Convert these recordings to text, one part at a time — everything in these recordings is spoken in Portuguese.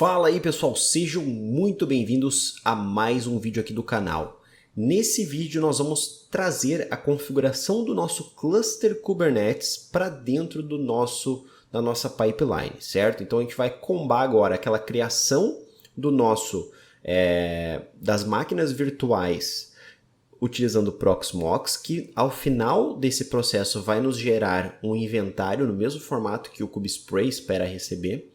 Fala aí pessoal, sejam muito bem-vindos a mais um vídeo aqui do canal. Nesse vídeo nós vamos trazer a configuração do nosso cluster Kubernetes para dentro da nossa pipeline, certo? Então a gente vai combar agora aquela criação do das máquinas virtuais utilizando o Proxmox, que ao final desse processo vai nos gerar um inventário no mesmo formato que o Kubespray espera receber.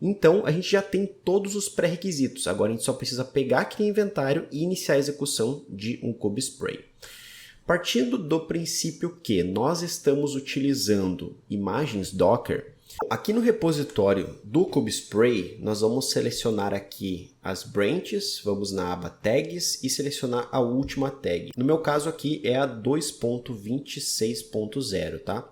Então, a gente já tem todos os pré-requisitos. Agora, a gente só precisa pegar aquele inventário e iniciar a execução de um Kubespray. Partindo do princípio que nós estamos utilizando imagens Docker, aqui no repositório do Kubespray, nós vamos selecionar aqui as branches, vamos na aba Tags e selecionar a última tag. No meu caso aqui é a 2.26.0, tá?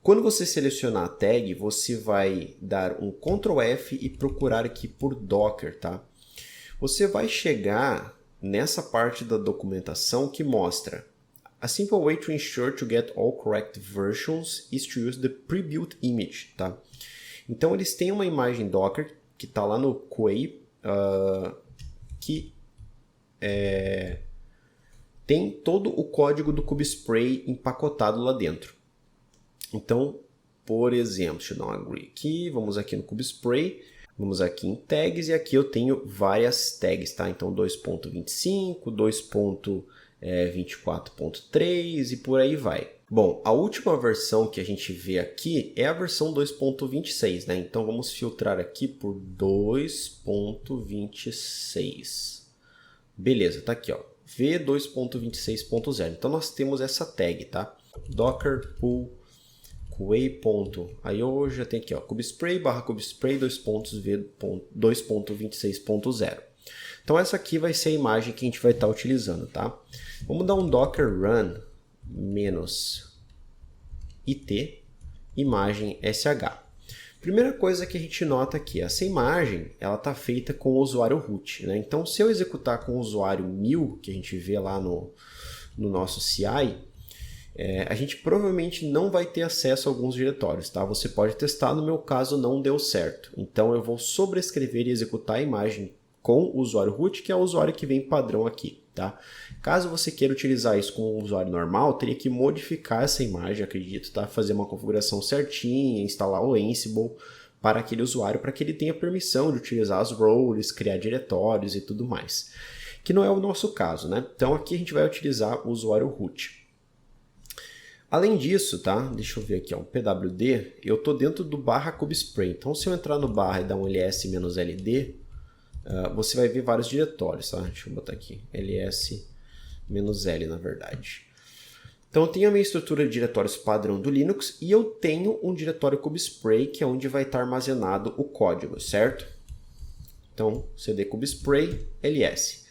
Quando você selecionar a tag, você vai dar um Ctrl F e procurar aqui por Docker, tá? Você vai chegar nessa parte da documentação que mostra: A simple way to ensure to get all correct versions is to use the pre-built image, tá? Então eles têm uma imagem Docker que está lá no Quay, que tem todo o código do Kubespray empacotado lá dentro. Então, por exemplo, deixa eu dar um agree aqui, vamos aqui no Kubespray, vamos aqui em tags e aqui eu tenho várias tags, tá? Então 2.25, 2.24.3 e por aí vai. Bom, a última versão que a gente vê aqui é a versão 2.26, né? Então vamos filtrar aqui por 2.26. Beleza, tá aqui, ó, v2.26.0. Então nós temos essa tag, tá? Docker pull Quay.io, já tem aqui, ó, Kubespray /Kubespray 2.26.0. Então essa aqui vai ser a imagem que a gente vai estar utilizando, tá? Vamos dar um docker run -it imagem sh. Primeira coisa que a gente nota aqui, essa imagem ela está feita com o usuário root, né? Então se eu executar com o usuário 1000, que a gente vê lá no nosso CI, a gente provavelmente não vai ter acesso a alguns diretórios, tá? Você pode testar, no meu caso não deu certo. Então eu vou sobrescrever e executar a imagem com o usuário root, que é o usuário que vem padrão aqui, tá? Caso você queira utilizar isso com o usuário normal, teria que modificar essa imagem, acredito, tá? Fazer uma configuração certinha, instalar o Ansible para aquele usuário, para que ele tenha permissão de utilizar as roles, criar diretórios e tudo mais. Que não é o nosso caso, né? Então aqui a gente vai utilizar o usuário root. Além disso, tá? Deixa eu ver aqui, ó, um pwd, eu estou dentro do /Kubespray. Então, se eu entrar no barra e dar um ls-ld, você vai ver vários diretórios, tá? Deixa eu botar aqui, ls-l, na verdade. Então, eu tenho a minha estrutura de diretórios padrão do Linux e eu tenho um diretório Kubespray, que é onde vai estar armazenado o código, certo? Então, cd Kubespray, ls.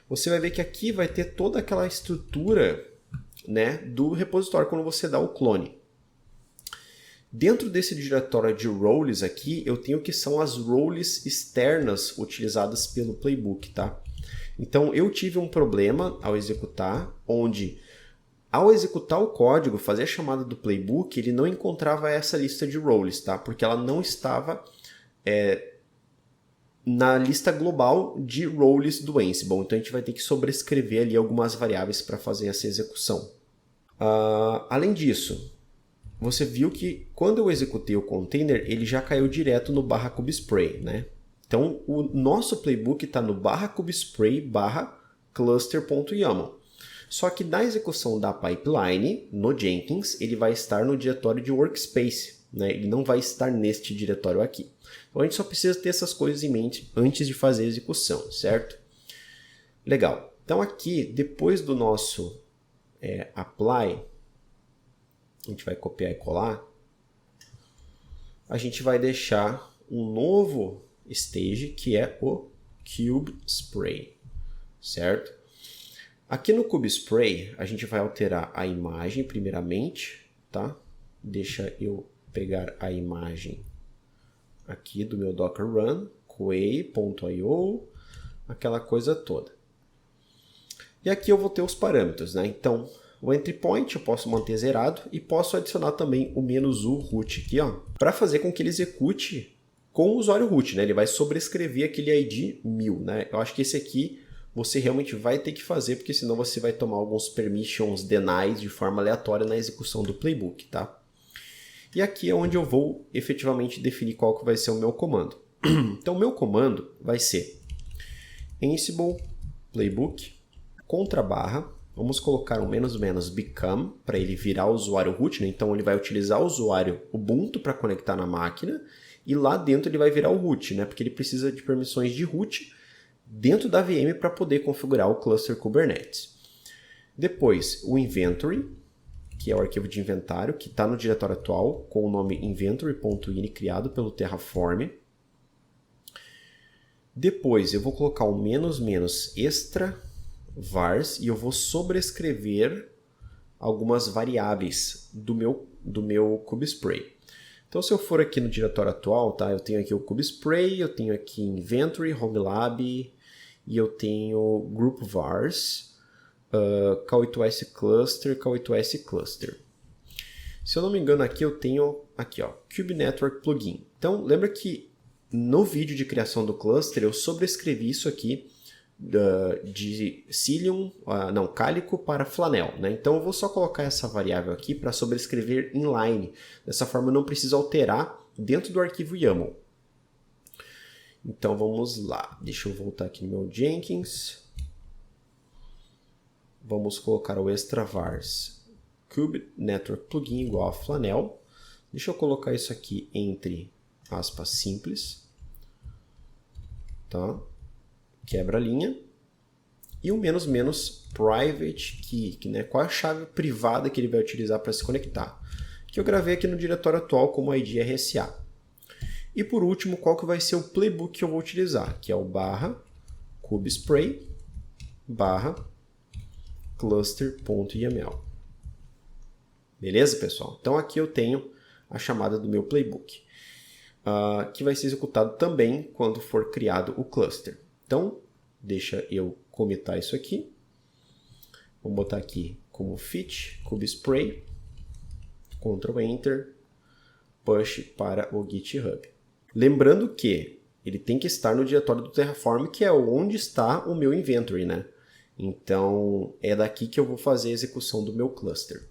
Você vai ver que aqui vai ter toda aquela estrutura, né, do repositório quando você dá o clone. Dentro desse diretório de roles aqui, eu tenho que são as roles externas utilizadas pelo playbook, tá? Então eu tive um problema ao executar, onde ao executar o código, fazer a chamada do playbook, ele não encontrava essa lista de roles, tá? Porque ela não estava na lista global de roles do Ansible. Então a gente vai ter que sobrescrever ali algumas variáveis para fazer essa execução. Além disso, você viu que quando eu executei o container, ele já caiu direto no /Kubespray, né? Então o nosso playbook está no /Kubespray /cluster.yaml. Só que na execução da pipeline, no Jenkins, ele vai estar no diretório de workspace, né? Ele não vai estar neste diretório aqui. Então a gente só precisa ter essas coisas em mente antes de fazer a execução, certo? Legal. Então aqui, depois do nosso apply, a gente vai copiar e colar, a gente vai deixar um novo stage que é o Kubespray, certo? Aqui no Kubespray, a gente vai alterar a imagem primeiramente, tá? Deixa eu pegar a imagem aqui do meu Docker Run, Quay.io, aquela coisa toda. E aqui eu vou ter os parâmetros, né? Então, o entry point eu posso manter zerado e posso adicionar também o -u root aqui, ó, para fazer com que ele execute com o usuário root, né? Ele vai sobrescrever aquele ID 1000, né? Eu acho que esse aqui você realmente vai ter que fazer, porque senão você vai tomar alguns permissions denied de forma aleatória na execução do playbook, tá? E aqui é onde eu vou efetivamente definir qual que vai ser o meu comando. Então, o meu comando vai ser Ansible playbook contra barra. Vamos colocar um menos become para ele virar o usuário root, né? Então ele vai utilizar o usuário Ubuntu para conectar na máquina e lá dentro ele vai virar o root, né? Porque ele precisa de permissões de root dentro da VM para poder configurar o cluster Kubernetes. Depois o inventory, que é o arquivo de inventário que está no diretório atual com o nome inventory.ini criado pelo Terraform. Depois eu vou colocar o extra vars e eu vou sobrescrever algumas variáveis do meu kubespray. Então, se eu for aqui no diretório atual, tá? Eu tenho aqui o kubespray, eu tenho aqui inventory, homelab e eu tenho group vars, K8s cluster, K8s cluster. Se eu não me engano, aqui eu tenho aqui, ó, kubnetwork plugin. Então, lembra que no vídeo de criação do cluster eu sobrescrevi isso aqui de Cilium, Calico para Flanel, né? Então eu vou só colocar essa variável aqui para sobrescrever inline. Dessa forma eu não preciso alterar dentro do arquivo YAML. Então vamos lá. Deixa eu voltar aqui no meu Jenkins. Vamos colocar o extra vars kubnetwork plugin igual a Flanel. Deixa eu colocar isso aqui entre aspas simples. Tá? Quebra a linha. E o private key, né? Qual é a chave privada que ele vai utilizar para se conectar? Que eu gravei aqui no diretório atual como ID RSA. E por último, qual que vai ser o playbook que eu vou utilizar? Que é o /kubespray /cluster.yaml. Beleza, pessoal? Então aqui eu tenho a chamada do meu playbook, que vai ser executado também quando for criado o cluster. Então, deixa eu commitar isso aqui. Vou botar aqui como fit, kubespray, Ctrl Enter, push para o GitHub. Lembrando que ele tem que estar no diretório do Terraform, que é onde está o meu inventory, né? Então, é daqui que eu vou fazer a execução do meu cluster,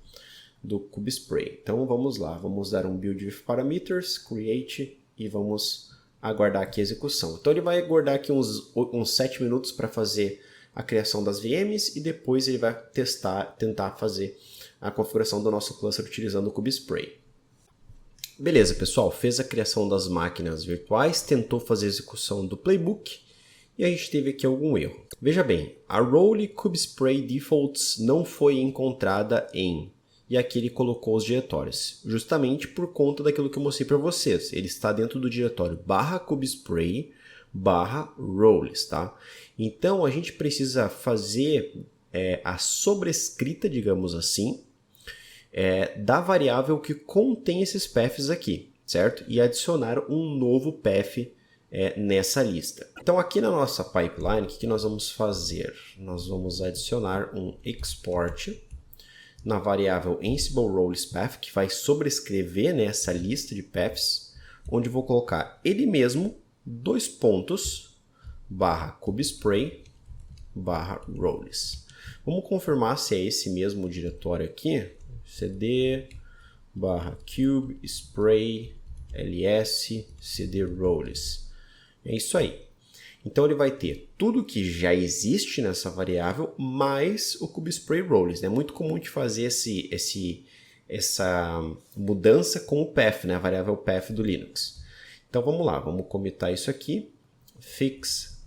do kubespray. Então, vamos lá. Vamos dar um build with parameters, create, e vamos aguardar aqui a execução. Então ele vai aguardar aqui uns 7 minutos para fazer a criação das VMs e depois ele vai tentar fazer a configuração do nosso cluster utilizando o kubespray. Beleza, pessoal, fez a criação das máquinas virtuais, tentou fazer a execução do playbook e a gente teve aqui algum erro. Veja bem, a role kubespray defaults não foi encontrada em... E aqui ele colocou os diretórios, justamente por conta daquilo que eu mostrei para vocês. Ele está dentro do diretório /kubespray /roles, tá? Então a gente precisa fazer a sobrescrita, digamos assim, da variável que contém esses paths aqui, certo? E adicionar um novo path nessa lista. Então aqui na nossa pipeline, o que nós vamos fazer? Nós vamos adicionar um export na variável Ansible Roles Path, que vai sobrescrever nessa lista de paths, onde vou colocar ele mesmo, /kubespray /roles. Vamos confirmar se é esse mesmo diretório aqui. cd /kubespray ls cd roles. É isso aí. Então ele vai ter tudo que já existe nessa variável, mais o kubespray roles. É muito comum de fazer essa mudança com o path, né? A variável path do Linux. Então vamos lá, vamos commitar isso aqui. Fix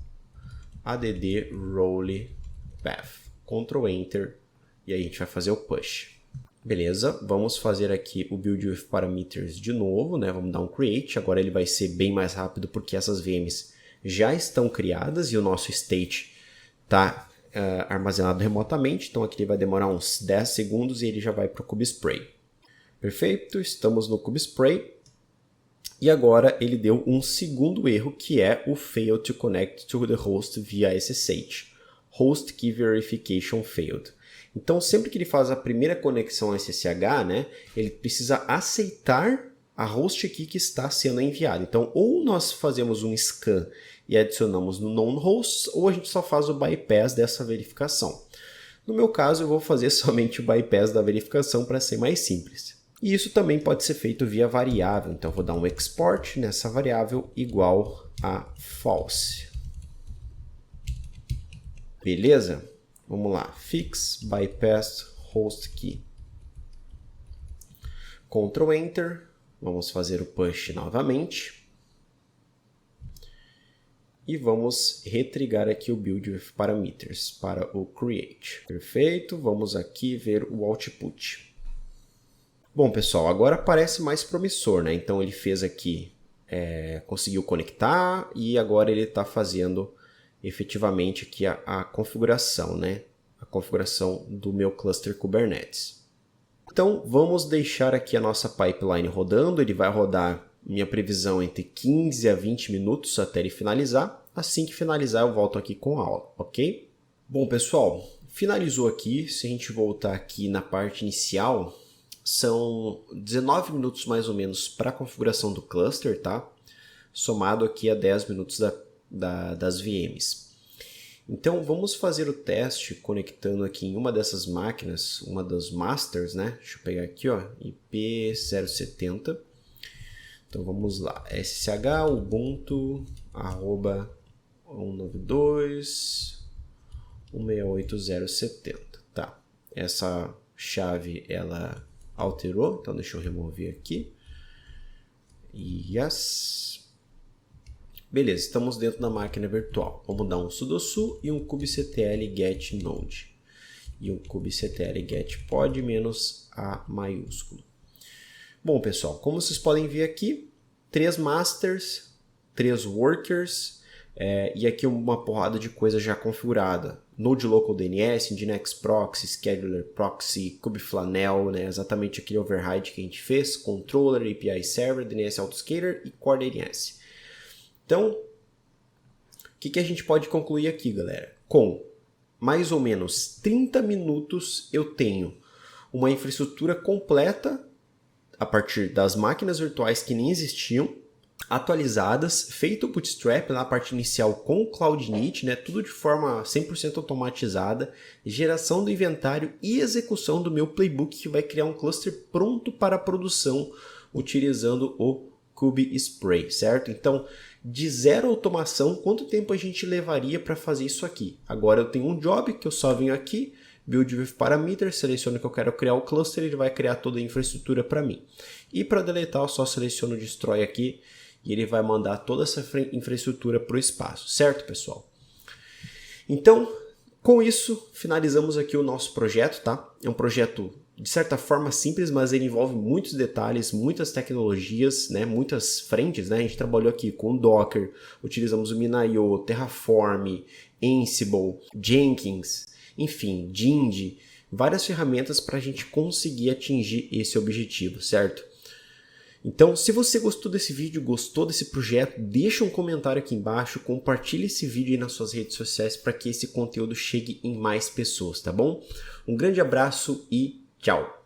add role path. Ctrl Enter e aí a gente vai fazer o push. Beleza, vamos fazer aqui o build with parameters de novo, né? Vamos dar um create. Agora ele vai ser bem mais rápido porque essas VMs já estão criadas e o nosso state está armazenado remotamente. Então aqui ele vai demorar uns 10 segundos e ele já vai para o kubespray. Perfeito, estamos no kubespray. E agora ele deu um segundo erro, que é o fail to connect to the host via SSH. Host key verification failed. Então sempre que ele faz a primeira conexão SSH, né, ele precisa aceitar a host aqui que está sendo enviada. Então, ou nós fazemos um scan e adicionamos no known hosts, ou a gente só faz o bypass dessa verificação. No meu caso, eu vou fazer somente o bypass da verificação para ser mais simples. E isso também pode ser feito via variável. Então, eu vou dar um export nessa variável igual a false. Beleza? Vamos lá. Fix bypass host key. Ctrl Enter. Vamos fazer o push novamente. E vamos retrigar aqui o build with parameters para o create. Perfeito. Vamos aqui ver o output. Bom, pessoal, agora parece mais promissor, né? Então ele fez aqui, conseguiu conectar e agora ele está fazendo efetivamente aqui a configuração, né? A configuração do meu cluster Kubernetes. Então vamos deixar aqui a nossa pipeline rodando. Ele vai rodar, minha previsão, entre 15 a 20 minutos até ele finalizar. Assim que finalizar eu volto aqui com a aula, ok? Bom, pessoal, finalizou aqui. Se a gente voltar aqui na parte inicial, são 19 minutos mais ou menos para a configuração do cluster, tá? Somado aqui a 10 minutos das VMs. Então vamos fazer o teste conectando aqui em uma dessas máquinas, uma das masters, né? Deixa eu pegar aqui, ó, IP070. Então vamos lá, SSH Ubuntu @192.168.070. Tá, essa chave ela alterou, então deixa eu remover aqui. Yes. Beleza, estamos dentro da máquina virtual. Vamos dar um sudo-su e um kubectl get node. E um kubectl get pod menos A maiúsculo. Bom, pessoal, como vocês podem ver aqui, 3 masters, 3 workers, e aqui uma porrada de coisa já configurada. Node Local DNS, Nginx Proxy, Scheduler Proxy, kubeflanel, né? Exatamente aquele override que a gente fez, Controller, API Server, DNS Autoscaler e Core DNS. Então, o que a gente pode concluir aqui, galera? Com mais ou menos 30 minutos eu tenho uma infraestrutura completa a partir das máquinas virtuais que nem existiam, atualizadas, feito o bootstrap na parte inicial com o CloudInit, né? Tudo de forma 100% automatizada, geração do inventário e execução do meu playbook que vai criar um cluster pronto para produção utilizando o kubespray, certo? Então, de zero automação, quanto tempo a gente levaria para fazer isso aqui? Agora eu tenho um job que eu só venho aqui, build with parameters, seleciono que eu quero criar o cluster, ele vai criar toda a infraestrutura para mim. E para deletar eu só seleciono o destroy aqui e ele vai mandar toda essa infraestrutura para o espaço, certo, pessoal? Então, com isso, finalizamos aqui o nosso projeto, tá? É um projeto de certa forma simples, mas ele envolve muitos detalhes, muitas tecnologias, né? Muitas frentes, né? A gente trabalhou aqui com Docker, utilizamos o Min.io, Terraform, Ansible, Jenkins, enfim, Jindy, várias ferramentas para a gente conseguir atingir esse objetivo, certo? Então, se você gostou desse vídeo, gostou desse projeto, deixa um comentário aqui embaixo, compartilhe esse vídeo aí nas suas redes sociais para que esse conteúdo chegue em mais pessoas, tá bom? Um grande abraço e tchau!